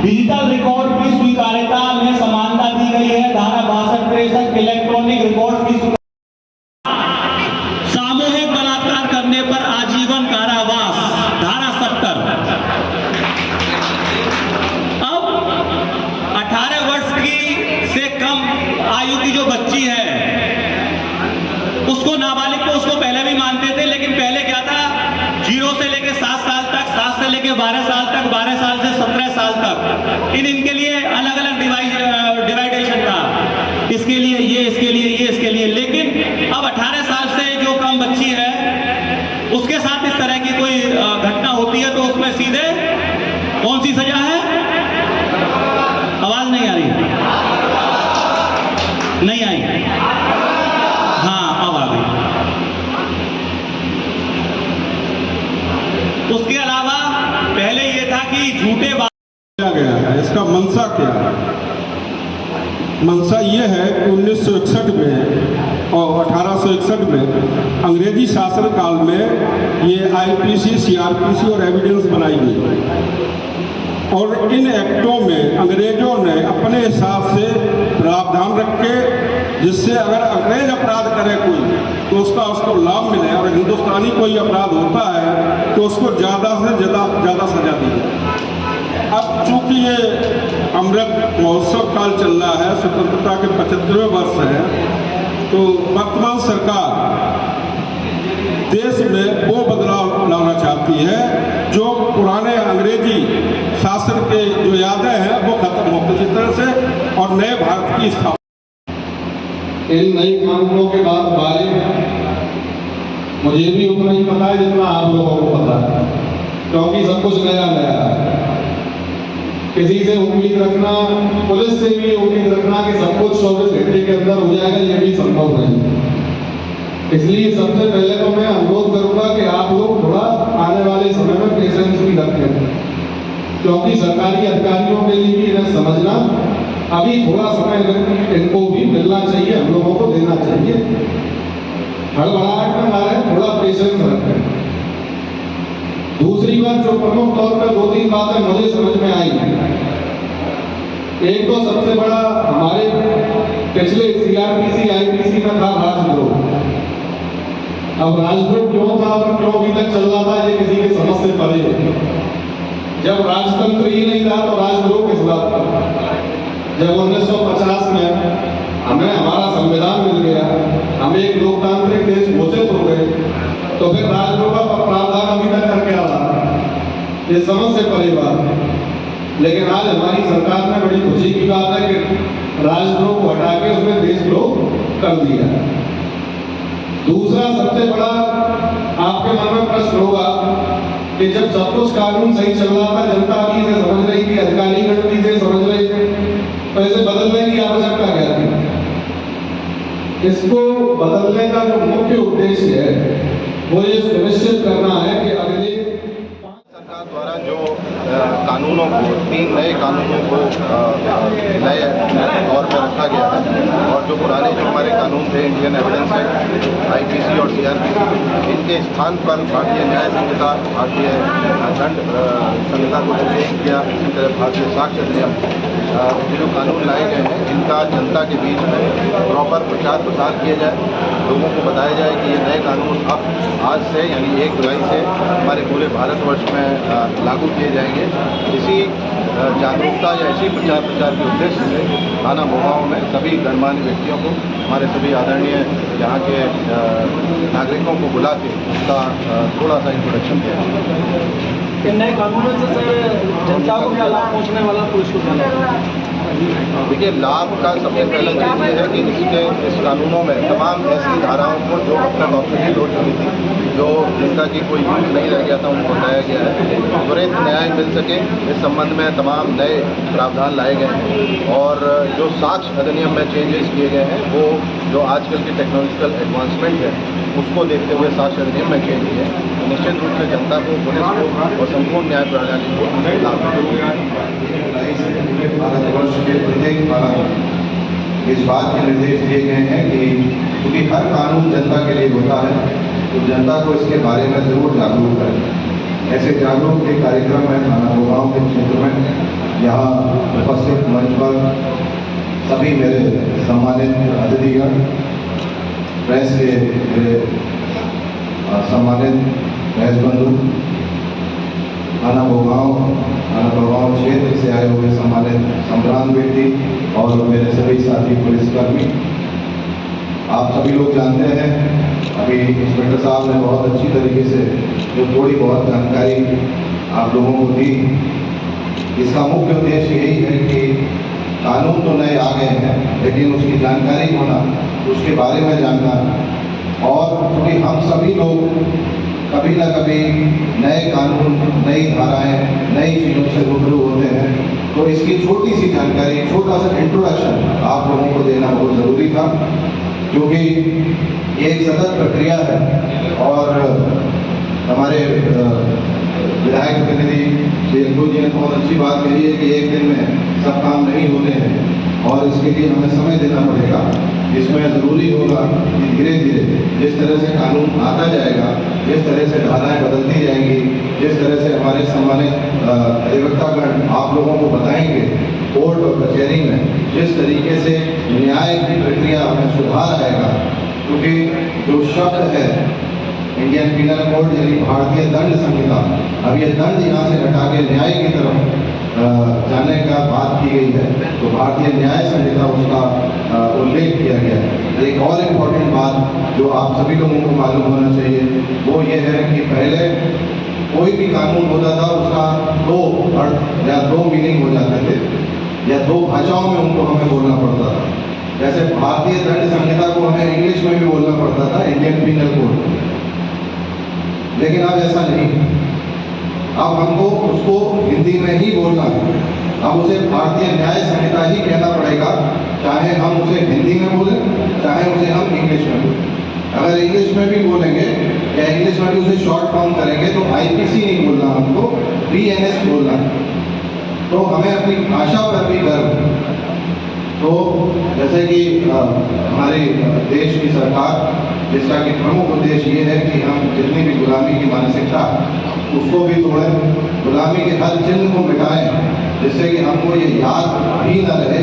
Digital record की स्वीकार्यता में समानता दी गई है। धारा 62-63 इलेक्ट्रॉनिक रिकॉर्ड की सामूहिक बलात्कार करने पर आजीवन कारावास, धारा 70। अब 18 वर्ष की से कम आयु की जो बच्ची है उसको नाबालिग को उसको पहले भी मानते थे, लेकिन पहले क्या था, 0 से लेकर 7 साल तक, 7 से लेकर 12 साल तक, 12 साल से 17 साल तक इनके लिए अलग अलग डिवाइडेशन था, इसके लिए ये, इसके लिए ये, इसके लिए। लेकिन अब 18 साल से जो कम बच्ची है उसके साथ इस तरह की कोई घटना होती है तो उसमें सीधे कौन सी सजा है? आवाज नहीं आ रही, नहीं आई, हाँ अब आ गई। उसके अलावा पहले ये था कि झूठे किया गया है, इसका मंशा क्या है? मंशा ये है कि 1961 में और 1861 में अंग्रेजी शासन काल में ये आईपीसी, सीआरपीसी और एविडेंस बनाई गई और इन एक्टों में अंग्रेजों ने अपने हिसाब से प्रावधान रखे जिससे अगर अंग्रेज अपराध करे कोई तो उसको लाभ मिले और हिंदुस्तानी कोई अपराध होता है तो उसको ज़्यादा से ज़्यादा सजा दी जाए। अब चूंकि ये अमृत महोत्सव काल चल रहा है, स्वतंत्रता के 75वें वर्ष है, तो वर्तमान सरकार देश में वो बदलाव लाना चाहती है जो पुराने अंग्रेजी शासन के जो यादें हैं वो खत्म हो किसी तरह से और नए भारत की स्थापना। इन नए कानूनों के बारे में मुझे भी उतना ही पता है जितना आप लोगों को पता है, क्योंकि सब कुछ नया नया है। किसी से उम्मीद रखना, पुलिस से भी उम्मीद रखना कि सब कुछ 24 घंटे के अंदर हो जाएगा, ये भी संभव नहीं। इसलिए सबसे पहले तो मैं अनुरोध करूंगा कि आप लोग थोड़ा आने वाले समय में पेशेंस भी रखें, क्योंकि सरकारी अधिकारियों के लिए भी इन्हें समझना अभी थोड़ा समय इनको भी मिलना चाहिए, हम लोगों को देना चाहिए। हड़बड़ाहट में ना रहे, थोड़ा पेशेंस रखें। दूसरी बात जो प्रमुख तौर पर 2-3 बातें मुझे समझ में आई, एक तो सबसे बड़ा हमारे पिछले सीआरपीसी आईपीसी में था राजद्रोह। अब राजद्रोह क्यों था और क्यों अभी तक चल रहा था ये किसी के समझ से परे है। जब राजतंत्र ही नहीं था तो राजद्रोह किस बात का? जब 1950 में हमें हमारा संविधान मिल गया, हम एक लोकतांत्रिक देश घोषित हो गए, तो फिर राजद्रोह का प्रावधान अभी तक करके आ रहा, ये समझ से परे बात। लेकिन आज हमारी सरकार ने बड़ी खुशी की बात है कि राजद्रोह को हटा के उसमें देशद्रोह कर दिया। दूसरा सबसे बड़ा आपके मन में प्रश्न होगा कि जब सब कुछ कानून सही चल रहा था, जनता भी इसे समझ रही थी, अधिकारी गण भी इसे समझ रहे थे, तो इसे बदलने की आवश्यकता क्या थी? इसको बदलने का जो मुख्य उद्देश्य है वो ये सुनिश्चित करना है कि अगले सरकार द्वारा जो कानूनों को 3 नए कानूनों को नए तौर पर रखा गया है और जो पुराने जो हमारे कानून थे, इंडियन एविडेंस एक्ट, आईपीसी और सीआरपीसी, इनके स्थान पर भारतीय न्याय संहिता, भारतीय दंड संहिता को चेंज किया। इसी तरह भारतीय साक्ष्य अधिनियम, जो कानून लाए गए हैं इनका जनता के बीच में प्रॉपर प्रचार प्रसार किया जाए, लोगों को बताया जाए कि ये नए कानून अब आज से यानी 1 जुलाई से हमारे पूरे भारतवर्ष में लागू किए जाएंगे। इसी जागरूकता या इसी प्रचार के उद्देश्य से थाना मोगांव में सभी गणमान्य व्यक्तियों को, हमारे सभी आदरणीय यहाँ के नागरिकों को बुला के उसका थोड़ा सा इंट्रोडक्शन किया। नए कानूनों से सर जनता को क्या लाभ पहुँचने वाला पुलिस को? देखिए, लाभ का सबसे पहला चीज़ ये है कि इस कानूनों में तमाम ऐसी धाराओं को जो अब तक ऑब्सोलीट हो चुकी थी, जो जिनका कि कोई यूज नहीं रह गया था, उनको लाया गया है। त्वरित न्याय मिल सके इस संबंध में तमाम नए प्रावधान लाए गए हैं और जो साक्ष्य अधिनियम में चेंजेस किए गए हैं वो जो आजकल की टेक्नोलॉजिकल एडवांसमेंट है उसको देखते हुए साक्ष्य अधिनियम में चेंज किए हैं। तो निश्चित रूप से जनता को, पुलिस को और संपूर्ण न्याय प्रणाली को लाभ मिलेगा। भारतवर्ष के प्रत्येक थाना में इस बात के निर्देश दिए गए हैं कि क्योंकि हर कानून जनता के लिए होता है तो जनता को इसके बारे में जरूर जागरूक करें। ऐसे जागरूक के कार्यक्रम है थाना मोगांव के क्षेत्र में, यहाँ सम्मानित अतिथिगण, प्रेस के मेरे सम्मानित प्रेस बंधु, थाना भोगांव क्षेत्र से आए हुए सम्मानित संभ्रांत व्यक्ति और मेरे सभी साथी पुलिसकर्मी, आप सभी लोग जानते हैं अभी इंस्पेक्टर साहब ने बहुत अच्छी तरीके से जो थोड़ी बहुत जानकारी आप लोगों को दी। इसका मुख्य उद्देश्य यही है कि कानून तो नए आ गए हैं, लेकिन उसकी जानकारी होना, उसके बारे में जानना, और क्योंकि हम सभी लोग कभी ना कभी नए कानून, नई धाराएं, नई चीज़ों से रूबरू होते हैं, तो इसकी छोटी सी जानकारी, छोटा सा इंट्रोडक्शन आप लोगों को देना बहुत ज़रूरी था, क्योंकि ये एक सतत प्रक्रिया है। और हमारे विधायक प्रतिनिधि श्री अंकुर जी ने बहुत अच्छी बात कही है कि एक दिन में सब काम नहीं होते हैं और इसके लिए हमें समय देना पड़ेगा। इसमें ज़रूरी होगा कि धीरे धीरे जिस तरह से कानून आता जाएगा, जिस तरह से धाराएं बदलती जाएंगी, जिस तरह से हमारे सम्मानित अधिवक्तागण आप लोगों को बताएंगे कोर्ट और कचहरी में जिस तरीके से न्याय की प्रक्रिया में सुधार आएगा, क्योंकि जो शब्द है इंडियन पीनल कोड यानी भारतीय दंड संहिता, अब ये दंड यहाँ से हटा के न्याय की तरफ जाने का बात की गई है, तो भारतीय न्याय संहिता उसका उल्लेख किया गया है। एक और इम्पोर्टेंट बात जो आप सभी लोगों को मालूम होना चाहिए वो ये है कि पहले कोई भी कानून होता था उसका दो अर्थ या दो मीनिंग हो जाते थे, या दो भाषाओं में उनको हमें बोलना पड़ता था। जैसे भारतीय दंड संहिता को हमें इंग्लिश में भी बोलना पड़ता था, इंडियन पीनल कोड, लेकिन अब ऐसा नहीं। अब हमको उसको हिंदी में ही बोलना है, अब उसे भारतीय न्याय संहिता ही कहना पड़ेगा, चाहे हम उसे हिंदी में बोलें, चाहे उसे हम इंग्लिश में बोलें। अगर इंग्लिश में भी बोलेंगे या इंग्लिश में भी उसे शॉर्ट फॉर्म करेंगे तो IPC नहीं बोलना, हमको BNS बोलना है। तो हमें अपनी भाषा पर भी गर्व। तो जैसे कि हमारे देश की सरकार, जिसका कि प्रमुख उद्देश्य ये है कि हम जितनी भी गुलामी की मानसिकता उसको भी तोड़ें, गुलामी के हर चिन्ह को मिटाएं, जिससे कि हमको ये याद भी न रहे